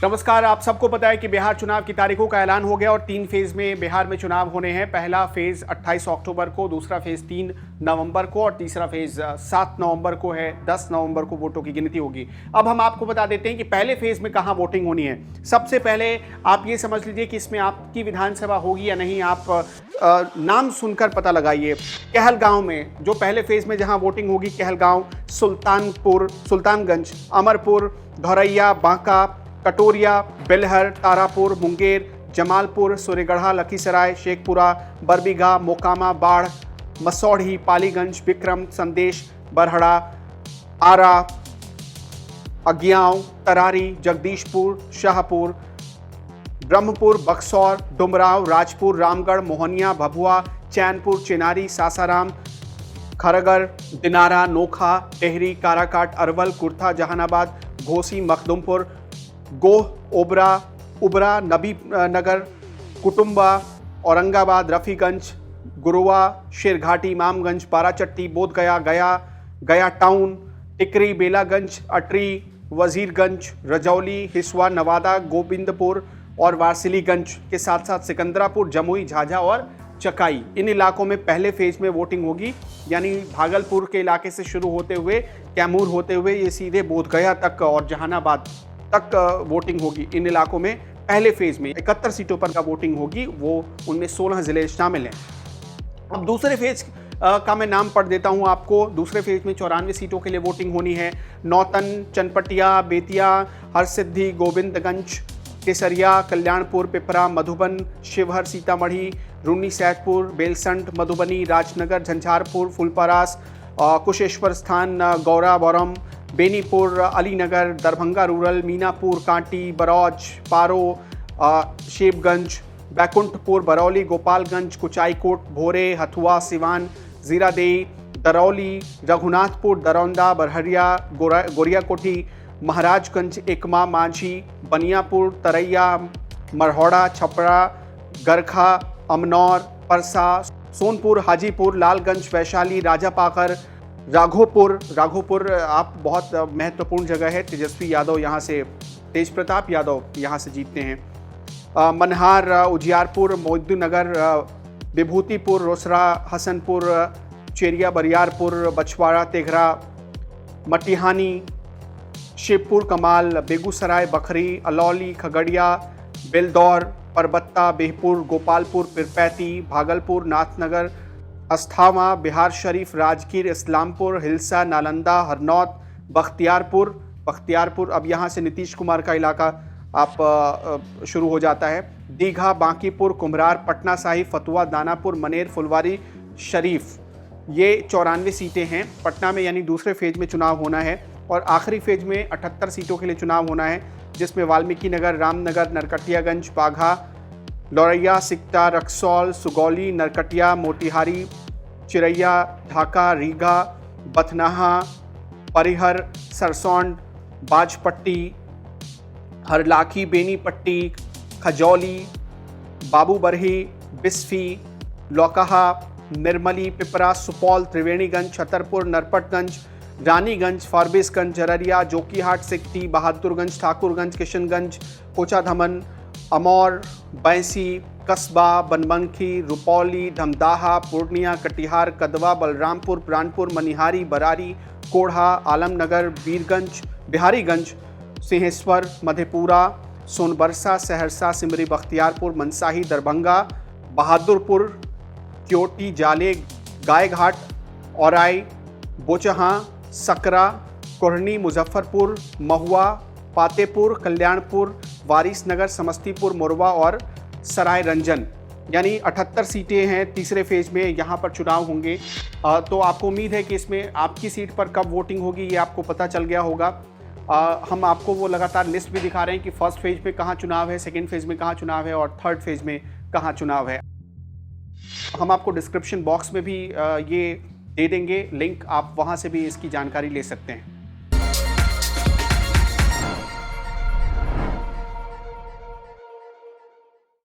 नमस्कार। आप सबको पता है कि बिहार चुनाव की तारीखों का ऐलान हो गया और 3 फेज में बिहार में चुनाव होने हैं। पहला फेज 28 अक्टूबर को, दूसरा फेज 3 नवंबर को और तीसरा फेज 7 नवंबर को है। 10 नवंबर को वोटों की गिनती होगी। अब हम आपको बता देते हैं कि पहले फेज में कहां वोटिंग होनी है। सबसे पहले आप ये समझ लीजिए कि इसमें आपकी विधानसभा होगी या नहीं। आप नाम सुनकर पता लगाइए। कहलगांव में जो पहले फेज में जहां वोटिंग होगी, कहलगांव, सुल्तानपुर, सुल्तानगंज, अमरपुर, धौरैया, बांका, कटोरिया, बेलहर, तारापुर, मुंगेर, जमालपुर, सूर्यगढ़ा, लखीसराय, शेखपुरा, बरबीघा, मोकामा, बाढ़, मसौढ़ी, पालीगंज, विक्रम, संदेश, बरहड़ा, आरा, अज्ञांव, तरारी, जगदीशपुर, शाहपुर, ब्रह्मपुर, बक्सौर, डुमराव, राजपुर, रामगढ़, मोहनिया, भभुआ, चैनपुर, चिनारी, सासाराम, खरगर, दिनारा, नोखा, टेहरी, काराकाट, अरवल, कुर्था, जहानाबाद, घोसी, मखदुमपुर, गोह, उबरा, नबी नगर, कुटुंबा, औरंगाबाद, रफीगंज, गुरुआ, शेरघाटी, इमामगंज, बाराचट्टी, बोधगया, गया टाउन, टिकरी, बेलागंज, अटरी, वजीरगंज, रजौली, हिसुआ, नवादा, गोविंदपुर और वारसिलीगंज के साथ साथ सिकंदरापुर, जमुई, झाझा और चकाई। इन इलाकों में पहले फेज में वोटिंग होगी। यानी भागलपुर के इलाके से शुरू होते हुए, कैमूर होते हुए ये सीधे बोधगया तक और जहानाबाद तक वोटिंग होगी। इन इलाकों में पहले फेज में 71 सीटों पर का वोटिंग होगी। वो उनमें 16 जिले शामिल हैं। अब दूसरे फेज का मैं नाम पढ़ देता हूं आपको। दूसरे फेज में 94 सीटों के लिए वोटिंग होनी है। नौतन, चनपटिया, बेतिया, हरसिद्धि, गोविंदगंज, केसरिया, कल्याणपुर, पिपरा, मधुबन, शिवहर, सीतामढ़ी, रून्नी सैदपुर, बेलसंड, मधुबनी, राजनगर, झंझारपुर, फुलपरास, कुशेश्वर स्थान, गौरा, बौरम, बेनीपुर, अलीनगर, दरभंगा रूरल, मीनापुर, कांटी, बरौज, पारो, शेबगंज, बैकुंठपुर, बरौली, गोपालगंज, कुचाईकोट, भोरे, हथुआ, सिवान, जीरादेई, दरौली, रघुनाथपुर, दरौंदा, बरहरिया, गोरियाकोठी, महाराजगंज, एकमा, माझी, बनियापुर, तरैया, मरहौड़ा, छपरा, गरखा, अमनौर, परसा, सोनपुर, हाजीपुर, लालगंज, वैशाली, राजापाकर, राघोपुर आप बहुत महत्वपूर्ण जगह है। तेजस्वी यादव यहाँ से, तेज प्रताप यादव यहाँ से जीतते हैं। मनहार, उजियारपुर, मोदीनगर, विभूतिपुर, रोसड़ा, हसनपुर, चेरिया, बरियारपुर, बछवाड़ा, तेघरा, मटिहानी, शिवपुर, कमाल, बेगूसराय, बखरी, अलौली, खगड़िया, बेलदौर, परबत्ता, बेहपुर, गोपालपुर, पिरपैती, भागलपुर, नाथनगर, अस्थावा, बिहार शरीफ, राजगीर, इस्लामपुर, हिलसा, नालंदा, हरनौत, बख्तियारपुर। अब यहाँ से नीतीश कुमार का इलाका आप शुरू हो जाता है। दीघा, बांकीपुर, कुम्हरार, पटना साहिब, फतुहा, दानापुर, मनेर, फुलवारी शरीफ। ये 94 सीटें हैं पटना में। यानी दूसरे फेज में चुनाव होना है और आखिरी फेज में 78 सीटों के लिए चुनाव होना है, जिसमें वाल्मीकि नगर, रामनगर, नरकटियागंज, बाघा, लौरैया, सिकटा, रक्सौल, सुगौली, नरकटिया, मोतिहारी, चिरैया, ढाका, रीगा, बथनाहा, परिहर, सरसौंड, बाजपट्टी, हरलाखी, बेनीपट्टी, खजौली, बाबूबरही, बिस्फी, लौकहा, निर्मली, पिपरा, सुपौल, त्रिवेणीगंज, छतरपुर, नरपतगंज, रानीगंज, फारबिसगंज, जररिया, जोकीहाट, सिकटी, बहादुरगंज, ठाकुरगंज, किशनगंज, कोचाधमन, अमौर, बैंसी, कस्बा, बनमनखी, रुपौली, धमदाहा, पूर्णिया, कटिहार, कदवा, बलरामपुर, प्राणपुर, मनिहारी, बरारी, कोढ़ा, आलमनगर, बीरगंज, बिहारीगंज, सिंहेश्वर, मधेपुरा, सोनबरसा, सहरसा, सिमरी, बख्तियारपुर, मनसाही, दरभंगा, बहादुरपुर, क्योटी, जाले, गायघाट, औराई, बोचहा, सकरा, कोहनी, मुजफ्फरपुर, महुआ, पातेपुर, कल्याणपुर, वारिसनगर, समस्तीपुर, मोरवा और सराय रंजन। यानी 78 सीटें हैं तीसरे फेज में। यहाँ पर चुनाव होंगे। तो आपको उम्मीद है कि इसमें आपकी सीट पर कब वोटिंग होगी ये आपको पता चल गया होगा। हम आपको वो लगातार लिस्ट भी दिखा रहे हैं कि फर्स्ट फेज में कहाँ चुनाव है, सेकेंड फेज में कहाँ चुनाव है और थर्ड फेज में कहाँ चुनाव है। हम आपको डिस्क्रिप्शन बॉक्स में भी ये दे देंगे लिंक, आप वहाँ से भी इसकी जानकारी ले सकते हैं।